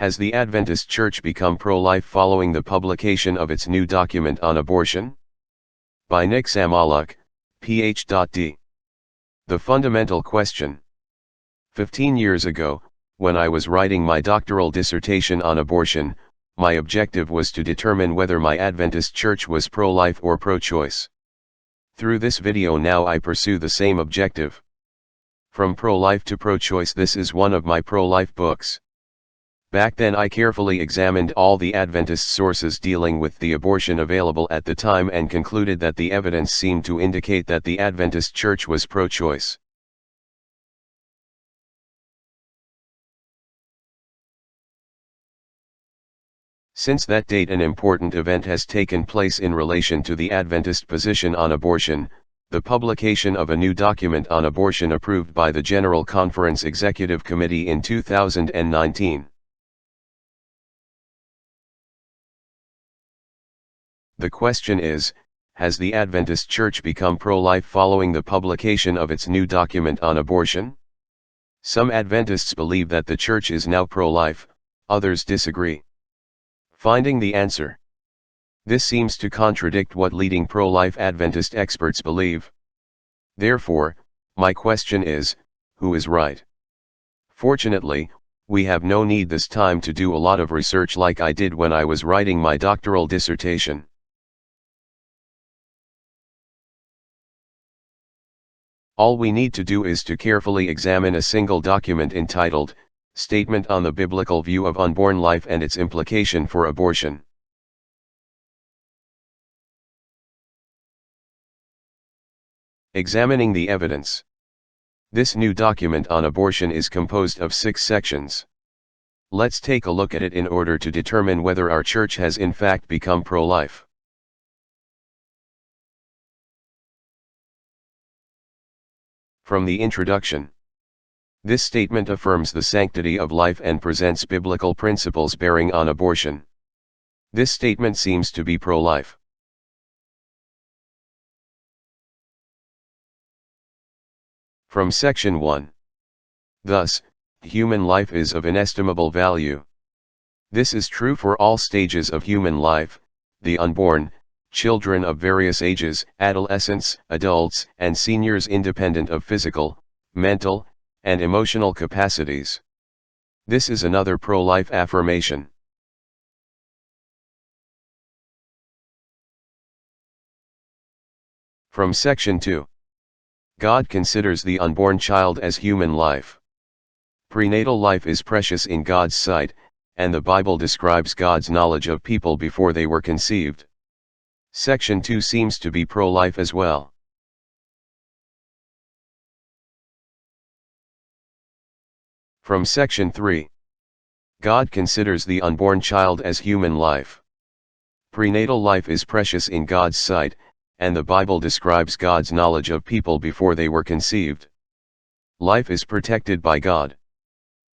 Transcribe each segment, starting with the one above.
Has the Adventist Church become pro-life following the publication of its new document on abortion? By Nick Samojluk, Ph.D. The fundamental question. 15 years ago, when I was writing my doctoral dissertation on abortion, my objective was to determine whether my Adventist Church was pro-life or pro-choice. Through this video now I pursue the same objective. From pro-life to pro-choice, this is one of my pro-life books. Back then I carefully examined all the Adventist sources dealing with the abortion available at the time and concluded that the evidence seemed to indicate that the Adventist Church was pro-choice. Since that date, an important event has taken place in relation to the Adventist position on abortion: the publication of a new document on abortion approved by the General Conference Executive Committee in 2019. The question is, has the Adventist Church become pro-life following the publication of its new document on abortion? Some Adventists believe that the Church is now pro-life, others disagree. Finding the answer. This seems to contradict what leading pro-life Adventist experts believe. Therefore, my question is, who is right? Fortunately, we have no need this time to do a lot of research like I did when I was writing my doctoral dissertation. All we need to do is to carefully examine a single document entitled, Statement on the Biblical View of Unborn Life and its Implication for Abortion. Examining the evidence. This new document on abortion is composed of 6 sections. Let's take a look at it in order to determine whether our church has in fact become pro-life. From the introduction. This statement affirms the sanctity of life and presents biblical principles bearing on abortion. This statement seems to be pro-life. From section 1. Thus, human life is of inestimable value. This is true for all stages of human life: the unborn, children of various ages, adolescents, adults, and seniors independent of physical, mental, and emotional capacities. This is another pro-life affirmation. From section 2. God considers the unborn child as human life. Prenatal life is precious in God's sight, and the Bible describes God's knowledge of people before they were conceived. Section 2 seems to be pro-life as well. From section 3. God considers the unborn child as human life. Prenatal life is precious in God's sight, and the Bible describes God's knowledge of people before they were conceived. Life is protected by God.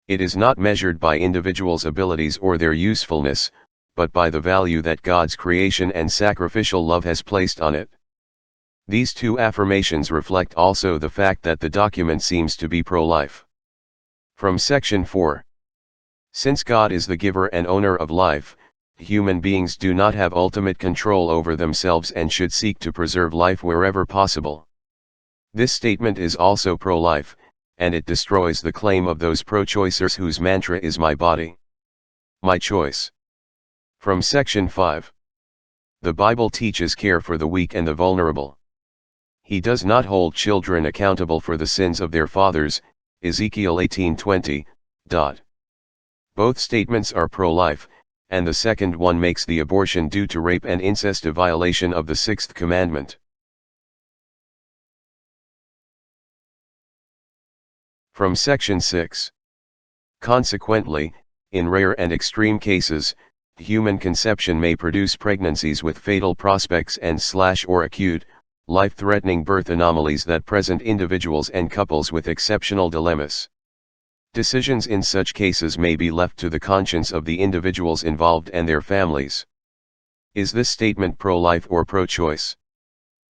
It is not measured by individuals' abilities or their usefulness, but by the value that God's creation and sacrificial love has placed on it. These two affirmations reflect also the fact that the document seems to be pro-life. From section 4. Since God is the giver and owner of life, human beings do not have ultimate control over themselves and should seek to preserve life wherever possible. This statement is also pro-life, and it destroys the claim of those pro-choicers whose mantra is "my body, my choice." From section 5. The Bible teaches care for the weak and the vulnerable. He does not hold children accountable for the sins of their fathers, Ezekiel 18:20. Both statements are pro-life, and the second one makes the abortion due to rape and incest a violation of the Sixth Commandment. From section 6. Consequently, in rare and extreme cases, human conception may produce pregnancies with fatal prospects and/or acute, life-threatening birth anomalies that present individuals and couples with exceptional dilemmas. Decisions in such cases may be left to the conscience of the individuals involved and their families. Is this statement pro-life or pro-choice?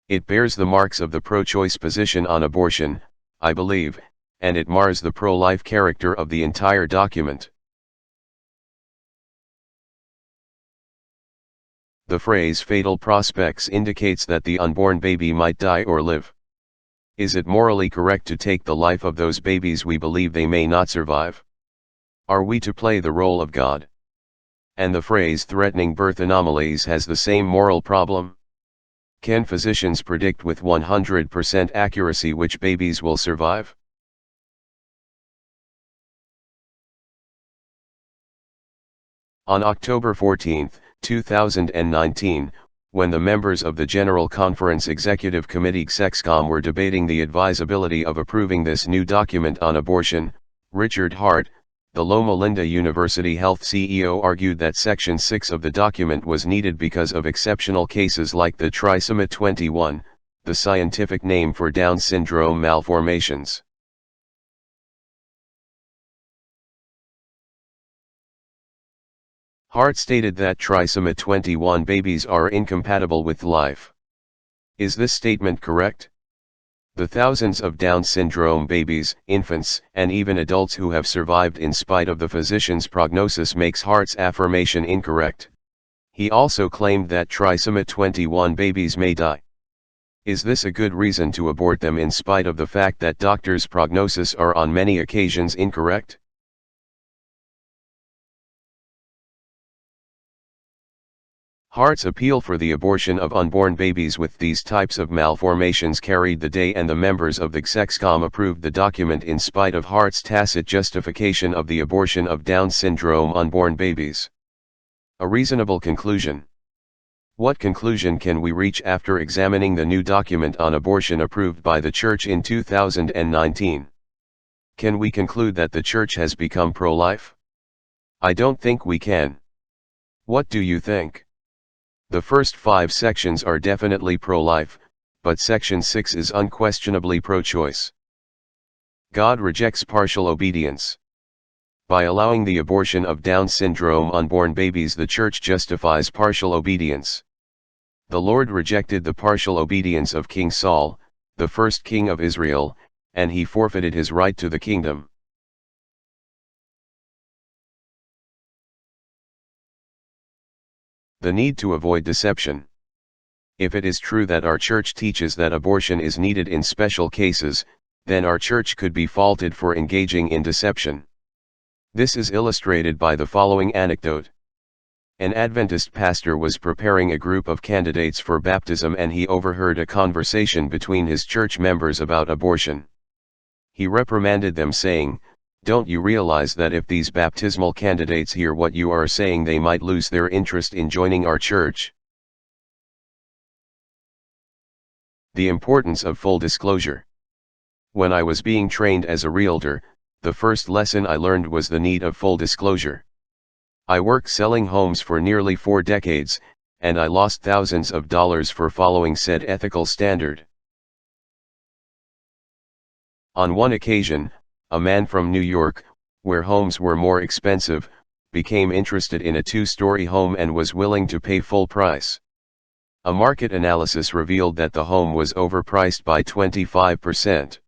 It bears the marks of the pro-choice position on abortion, I believe, and it mars the pro-life character of the entire document. The phrase fatal prospects indicates that the unborn baby might die or live. Is it morally correct to take the life of those babies we believe they may not survive? Are we to play the role of God? And the phrase threatening birth anomalies has the same moral problem? Can physicians predict with 100% accuracy which babies will survive? On October 14, 2019, when the members of the General Conference Executive Committee SEXCOM were debating the advisability of approving this new document on abortion, Richard Hart, the Loma Linda University Health CEO, argued that Section 6 of the document was needed because of exceptional cases like the trisomy 21, the scientific name for Down syndrome malformations. Hart stated that trisomy 21 babies are incompatible with life. Is this statement correct? The thousands of Down syndrome babies, infants, and even adults who have survived in spite of the physician's prognosis makes Hart's affirmation incorrect. He also claimed that trisomy 21 babies may die. Is this a good reason to abort them in spite of the fact that doctors' prognosis are on many occasions incorrect? Hart's appeal for the abortion of unborn babies with these types of malformations carried the day, and the members of the SEXCOM approved the document in spite of Hart's tacit justification of the abortion of Down syndrome unborn babies. A reasonable conclusion. What conclusion can we reach after examining the new document on abortion approved by the Church in 2019? Can we conclude that the Church has become pro-life? I don't think we can. What do you think? The first 5 sections are definitely pro-life, but Section 6 is unquestionably pro-choice. God rejects partial obedience. By allowing the abortion of Down syndrome unborn babies, the Church justifies partial obedience. The Lord rejected the partial obedience of King Saul, the first king of Israel, and he forfeited his right to the kingdom. The need to avoid deception. If it is true that our Church teaches that abortion is needed in special cases, then our Church could be faulted for engaging in deception. This is illustrated by the following anecdote. An Adventist pastor was preparing a group of candidates for baptism, and he overheard a conversation between his church members about abortion. He reprimanded them, saying, "Don't you realize that if these baptismal candidates hear what you are saying, they might lose their interest in joining our church?" The importance of full disclosure. When I was being trained as a realtor, the first lesson I learned was the need of full disclosure. I worked selling homes for nearly 4 decades, and I lost thousands of dollars for following said ethical standard. On one occasion, a man from New York, where homes were more expensive, became interested in a 2-story home and was willing to pay full price. A market analysis revealed that the home was overpriced by 25%.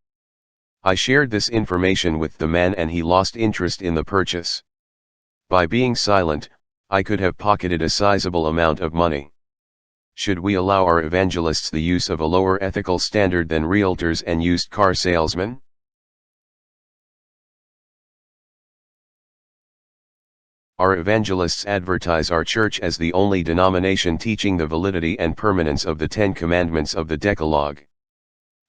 I shared this information with the man, and he lost interest in the purchase. By being silent, I could have pocketed a sizable amount of money. Should we allow our evangelists the use of a lower ethical standard than realtors and used car salesmen? Our evangelists advertise our church as the only denomination teaching the validity and permanence of the 10 Commandments of the Decalogue.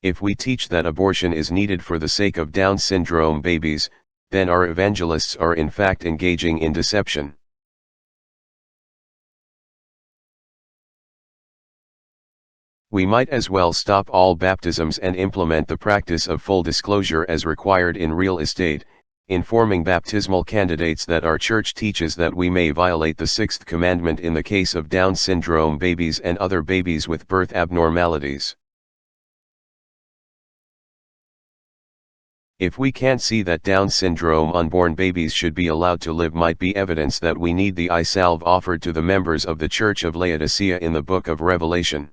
If we teach that abortion is needed for the sake of Down syndrome babies, then our evangelists are in fact engaging in deception. We might as well stop all baptisms and implement the practice of full disclosure as required in real estate, informing baptismal candidates that our church teaches that we may violate the Sixth Commandment in the case of Down syndrome babies and other babies with birth abnormalities. If we can't see that Down syndrome unborn babies should be allowed to live, might be evidence that we need the eye salve offered to the members of the Church of Laodicea in the book of Revelation.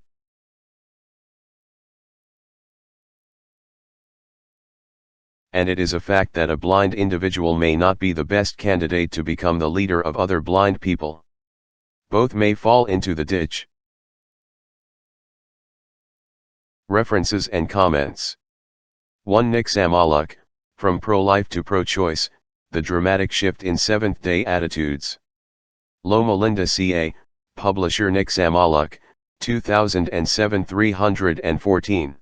And it is a fact that a blind individual may not be the best candidate to become the leader of other blind people. Both may fall into the ditch. References and comments. 1. Nick Samojluk, From Pro-Life to Pro-Choice, The Dramatic Shift in Seventh-Day Attitudes. Loma Linda CA, Publisher Nick Samojluk, 2007 314.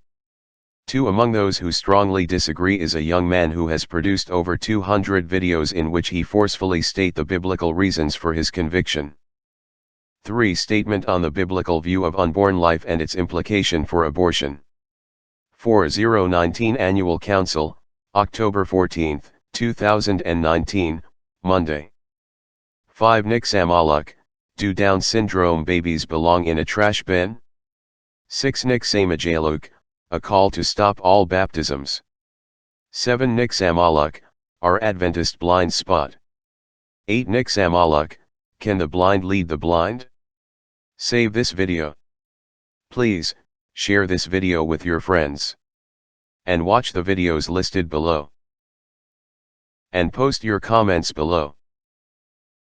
2. Among those who strongly disagree is a young man who has produced over 200 videos in which he forcefully state the biblical reasons for his conviction. 3. Statement on the biblical view of unborn life and its implication for abortion. 4019 Annual Council, October 14, 2019, Monday. 5. Nick Samojluk, Do Down Syndrome Babies Belong in a Trash Bin? 6. Nick Samojluk, A Call to Stop All Baptisms. 7. Nick Samojluk, Our Adventist Blind Spot. 8. Nick Samojluk, Can the Blind Lead the Blind? Save this video. Please, share this video with your friends. And watch the videos listed below. And post your comments below.